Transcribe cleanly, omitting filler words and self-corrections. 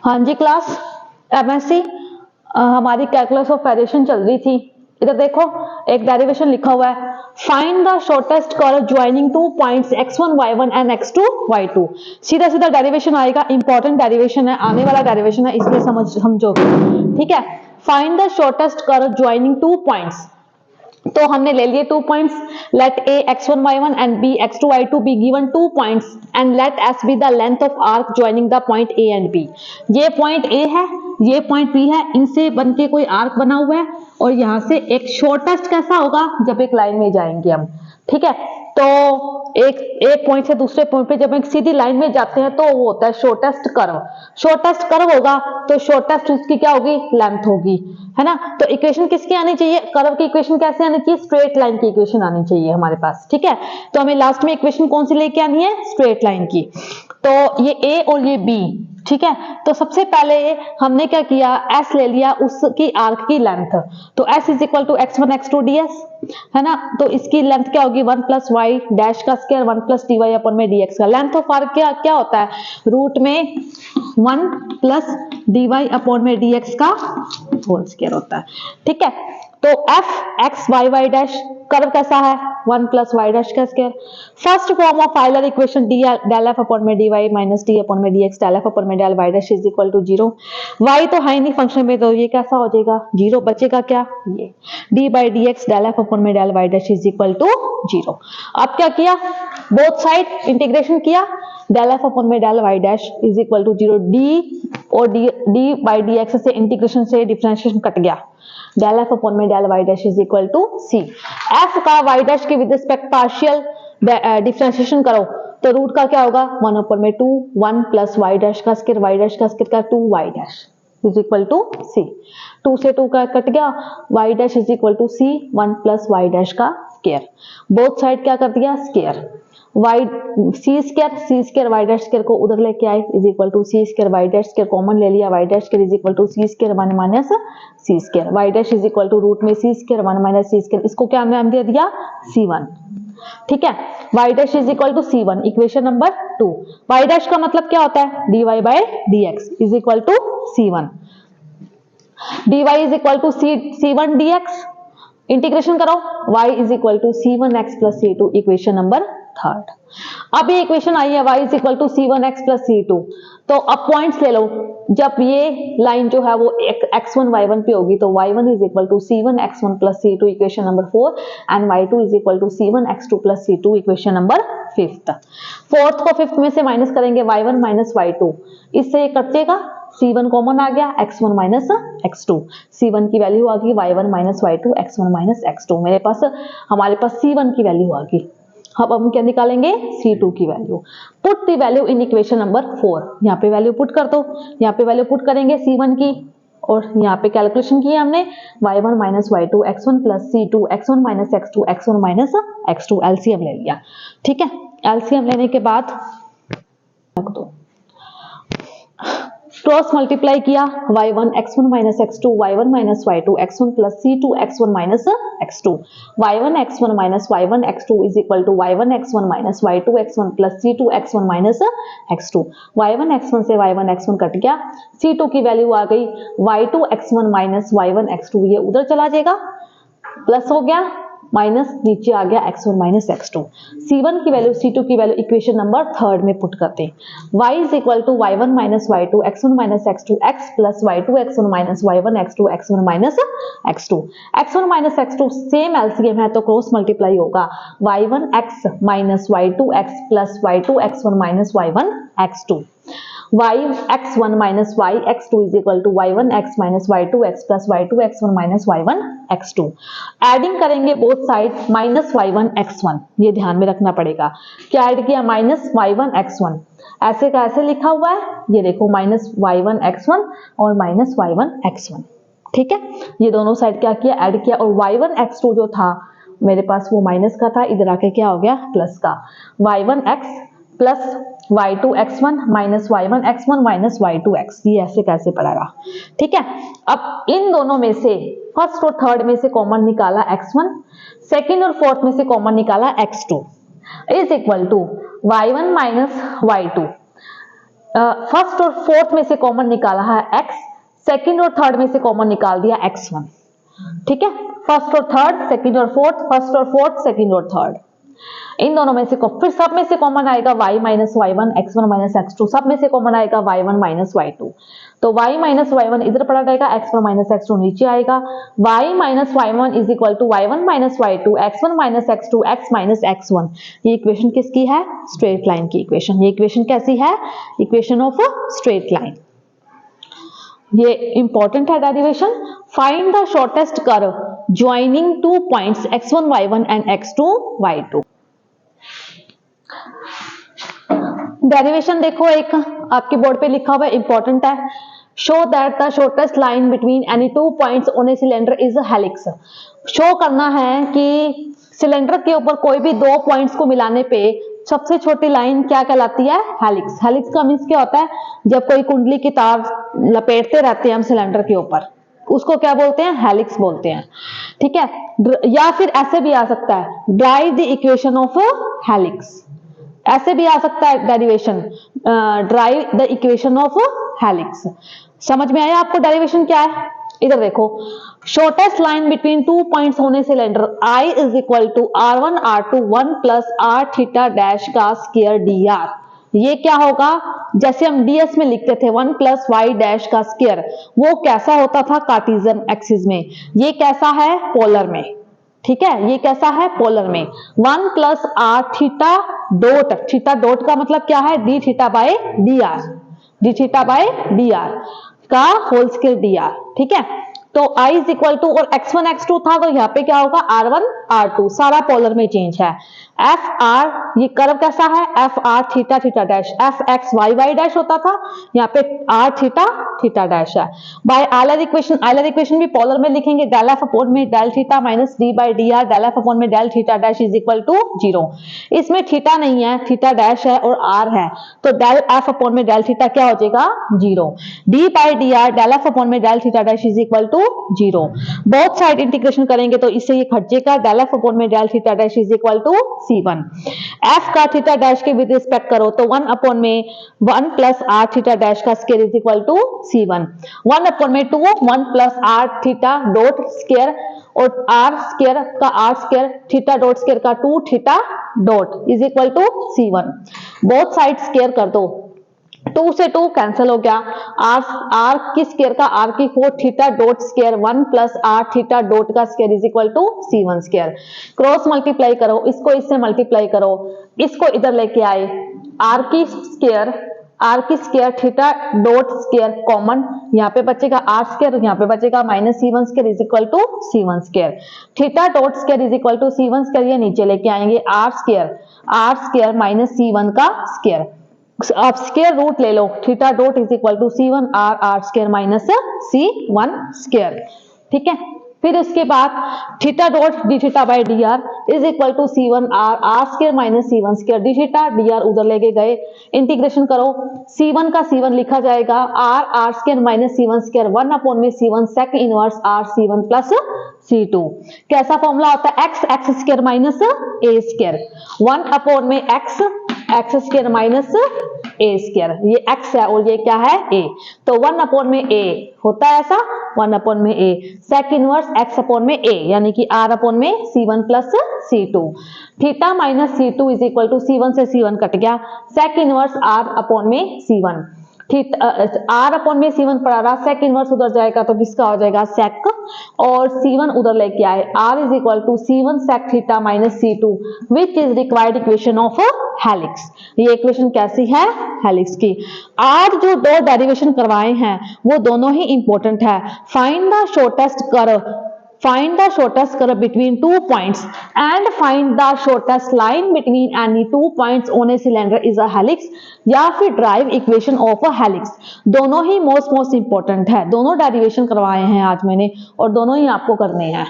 हाँ जी class MSc हमारी calculus of variation चल रही थी। इधर देखो एक डेरिवेशन लिखा हुआ है, find the shortest curve joining two points x1 y1 and x2 y2। सीधा सीधा डेरिवेशन आएगा, इंपॉर्टेंट डेरिवेशन है, आने वाला डेरिवेशन है, इसलिए समझोगे। ठीक है, find the shortest curve joining two points. तो हमने ले लिए 2 points, let a x1 y1 and b x2 y2 be given 2 points and let s be the length of arc joining the point a and b। ये point a है, ये point b है, इनसे बनके कोई आर्क बना हुआ है और यहां से एक शॉर्टेस्ट कैसा होगा जब एक लाइन में जाएंगे हम। ठीक है, तो एक पॉइंट से दूसरे पॉइंट पे जब एक सीधी लाइन में जाते हैं तो वो होता है शॉर्टेस्ट कर्व। शॉर्टेस्ट कर्व होगा तो शॉर्टेस्ट उसकी क्या होगी, लेंथ होगी, है ना। तो इक्वेशन किसकी आनी चाहिए, कर्व की इक्वेशन कैसे आनी चाहिए, स्ट्रेट लाइन की इक्वेशन आनी चाहिए हमारे पास। ठीक है, तो हमें लास्ट में इक्वेशन कौन सी लेके आनी है, स्ट्रेट लाइन की। तो ये a और ये b, ठीक है। तो सबसे पहले हमने क्या किया, s ले लिया, उसकी आर्क की लेंथ। तो s is equal to x1 x2 ds, है ना। तो इसकी लेंथ क्या होगी, 1 प्लस वाई डैश का स्क्वायर 1 प्लस डी वाई अपन में dx का। लेंथ ऑफ आर्क क्या होता है, रूट में 1 प्लस डी वाई अपॉन में dx का होल स्क्वायर होता है। ठीक है, तो f x y y dash curve कैसा है, 1 प्लस वाई डैश का square. First form of Euler equation del F upon में D Y minus D upon में dx डेल एफ अपॉन में del Y dash is equal to 0। y तो है नहीं function में, तो ये कैसा हो जाएगा, 0 बचेगा क्या, ये d by D X del F upon में del Y dash is equal to 0। अब क्या किया, बोथ साइड इंटीग्रेशन किया, डेल एफ अपॉन में del Y dash is equal to 0। D और डी बाई डी एक्स से इंटीग्रेशन से differentiation cut गया, डेल एफ अपॉन में del Y dash is equal to C. F का Y dash के with respect partial differentiation करो तो root का क्या होगा, 1 अपॉन में 2 1 प्लस वाई डैश का स्क्वायर वाई डैश का स्क्वायर का 2 Y dash is equal to C. 2 से 2 का कट गया, Y dash is equal to C 1 plus Y dash का स्क्वायर। बोथ साइड क्या कर दिया, square. Y C square Y dash square को उधर लेके आए is equal to C square Y dash square common ले लिया, Y dash square is equal to C square 1 minus c square. Y dash is equal to root में c square 1 minus c square, इसको क्या नाम दे दिया, c1। ठीक है, y dash is equal to c1, equation number 2। Y dash का मतलब क्या होता है, dy by dx is equal to c1। dy is equal to c1 dx, integration करो, y is equal to c1 x plus c2, equation number 3। अब ये equation आई है y is equal to c1 x plus c2। तो अब points ले लो, जब ये लाइन जो है वो x1 y1 पे होगी तो y1 is equal to c1 x1 plus c2, equation number 4 and y2 is equal to c1 x2 plus c2, equation number 5। Fourth को फिफ्थ में से माइनस करेंगे, y1 माइनस y2, इससे ये कटेगा, c1 कॉमन आ गया, x1 माइनस x2, c1 की value आ गई y1 minus y2 x1 minus x2। हमारे पास c1 की वैल्यू आ गई। अब हम क्या निकालेंगे, c2 की value. Put the value in equation number 4, यहाँ पे वैल्यू पुट कर दो, यहाँ पे वैल्यू पुट करेंगे c1 की, और यहाँ पे कैलकुलेशन की हमने y1 minus y2 x1 plus c2 x1 minus x2 x1 minus x2, LCM ले लिया। ठीक है, एलसीएम लेने के बाद रख दो, क्रॉस मल्टीप्लाई किया, y1 x1 minus x2 y1 minus y2 x1 plus c2 x1 minus x2, y1 x1 minus y1 x2 is equal to y1 x1 minus y2 x1 plus c2 x1 minus x2। y1 x1 से y1 x1 cut गया, c2 की value आ गई y2 x1 minus y1 x2, ये उधर चला जाएगा, plus हो गया, माइनस नीचे आ गया x1 माइनस x2। c1 की वैल्यू c2 की वैल्यू इक्वेशन नंबर 3 में पुट करते हैं, y is equal to y1 minus y2 x1 minus x2 x plus y2 x1 minus y1 x2 x1 minus x2। x1 minus x2 same LCM है तो cross multiply होगा, y1 x minus y2 x plus y2 x1 minus y1 x2। y x1 minus y x2 is equal to y1 x minus y2 x plus y2 x1 minus y1 x2। Adding करेंगे both side, minus y1 x1, ये ध्यान में रखना पड़ेगा। क्या add किया, minus y1 x1, ऐसे का ऐसे लिखा हुआ है, ये देखो माइनस y1 x1 और माइनस y1 x1। ठीक है, ये दोनों साइड क्या किया, ऐड किया, और y1 x2 जो था मेरे पास वो माइनस का था, इधर आके क्या हो गया, प्लस का, y1 x plus y2 x1 minus y1 x1 minus y2 x, ये ऐसे कैसे पड़ेगा। ठीक है, अब इन दोनों में से फर्स्ट और थर्ड में से कॉमन निकाला x1, सेकंड और फोर्थ में से कॉमन निकाला x2, is equal to y1 minus y2। First और फोर्थ में से कॉमन निकाला है x, सेकंड और थर्ड में से कॉमन निकाल दिया x1। ठीक है, फर्स्ट और थर्ड, सेकंड और फोर्थ, फर्स्ट और फोर्थ, सेकंड और थर्ड, इन दोनों में से फिर सब में से कॉमन आएगा y minus y1, x1 minus x2, सब में से कॉमन आएगा y1 माइनस y2। तो y माइनस y1 इधर पड़ा रहेगा, x1 माइनस x2 नीचे आएगा। y minus y1 is equal to y1 minus y2, x1 minus x2, x minus x1। ये इक्वेशन किसकी है? स्ट्रेट लाइन की इक्वेशन। ये इक्वेशन कैसी है? Equation of straight line. ये इंपॉर्टेंट है derivation. Find the shortest curve joining two points x1 y1 and x2 y2। Derivation देखो, एक आपके बोर्ड पे लिखा हुआ है, इंपॉर्टेंट है। Show that the shortest line between any two points on a cylinder is a helix. Show करना है कि सिलेंडर के ऊपर कोई भी दो पॉइंट्स को मिलाने पे सबसे छोटी लाइन क्या कहलाती है? हेलिक्स। हेलिक्स का मीन्स क्या होता है? जब कोई कुंडली की तार लपेटते रहते हैं हम सिलेंडर के ऊपर, उसको क्या बोलते हैं? हेलिक्स बोलते हैं। ठीक है, या फिर ऐसे भी आ सकता है, drive the equation of helix. ऐसे भी आ सकता है derivation, drive the equation of helix. समझ में आया आपको डेरिवेशन क्या है? इधर देखो, shortest line between two points होने cylinder I is equal to R1 R2 1 plus R theta dash का स्क्वायर dr। ये क्या होगा? जैसे हम ds में लिखते थे 1 प्लस y डैश का स्क्वायर, वो कैसा होता था? कार्टेशियन एक्सिस में। ये कैसा है? पोलर में। ठीक है, ये कैसा है? पोलर में। 1 plus R theta dot, theta dot का मतलब क्या है? d theta by dr, d theta by dr का होल स्क्वायर dr। ठीक है, तो I इज इक्वल टू, और x1 x2 था तो यहाँ पे क्या होगा? R1 R2, सारा पोलर में चेंज है। एफ आर, ये कर्व कैसा है? F R theta theta dash, F X Y Y dash होता था, यहाँ पे आर थीटा थीटा डैश है। बाय आयलर इक्वेशन भी पोलर में लिखेंगे, डेल एफ अपॉन में del theta minus D by D R, del F upon में del theta dash is equal to 0। इसमें थीटा नहीं है, थीटा डैश है और आर है, तो डेल एफ अपॉन में डेल थीटा क्या हो जाएगा? 0। D by D R, del F upon में del theta dash is equal to 0। Both side integration करेंगे तो इससे ये घट जाएगा, डेल एफ अपॉन में del theta dash is equal to C1। f का थीटा डैश के विद रिस्पेक्ट करो तो 1 अपॉन में 1 प्लस आर थीटा डैश का square is equal to C1। 1 upon में 2 1 plus are theta dot square, और r square का r square, theta dot square का 2 theta dot is equal to C1। Both side square कर दो, 2 से 2 cancel हो गया, आर की स्क्वायर का आर की 4 theta dot square 1 plus are theta dot का square is equal to C1 square. Cross multiply करो, इसको इससे मल्टीप्लाई करो, इसको इधर लेके आए, आर की square theta dot square common, यहाँ पे बचेगा आर स्क्वायर, यहाँ पे बचेगा minus C1 square is equal to C1 square. Theta dot square is equal to C1 square, ये नीचे लेके आएंगे, आर स्क्वायर माइनस C1 का स्क्वायर। आप स्क्वायर रूट ले लो, theta dot is equal to C1 R square minus C1 square. ठीक है, फिर उसके बाद theta dot D theta by D R is equal to C1 R square minus C1 square, D theta D R उधर लेके गए, integration करो, C1 का C1 लिखा जाएगा r square minus C1 square 1 upon में C1 sec inverse are C1 plus C2। कैसा formula होता है? एक्स स्क्वायर माइनस ए स्क्वायर, 1 अपॉन में एक्स स्क्वायर माइनस ए स्क्वायर, ये एक्स है और ये क्या है? ए, तो 1 अपॉन में ए होता है ऐसा, 1 अपॉन में a sec inverse x upon में ए, यानी कि आर अपॉन में C1 plus C2। Theta minus C2 is equal to C1 से C1 कट गया, सेक इनवर्स आर अपॉन में C1, आर अपॉन में C1 पड़ा रहा, सेक इनवर्स उधर जाएगा तो किसका हो जाएगा? सेक, और C1 उधर लेके आए, R is equal to C1 sec theta minus C2 which is required equation of helix. ये इक्वेशन कैसी है? हेलिक्स की। आज जो दो डेरिवेशन करवाए हैं वो दोनों ही इंपॉर्टेंट है। Find the shortest curve between 2 points and find the shortest line between any 2 points on a cylinder is a helix, या फिर drive equation of a helix. दोनों ही मोस्ट इंपॉर्टेंट है, दोनों डेरिवेशन करवाए हैं आज मैंने और दोनों ही आपको करने हैं।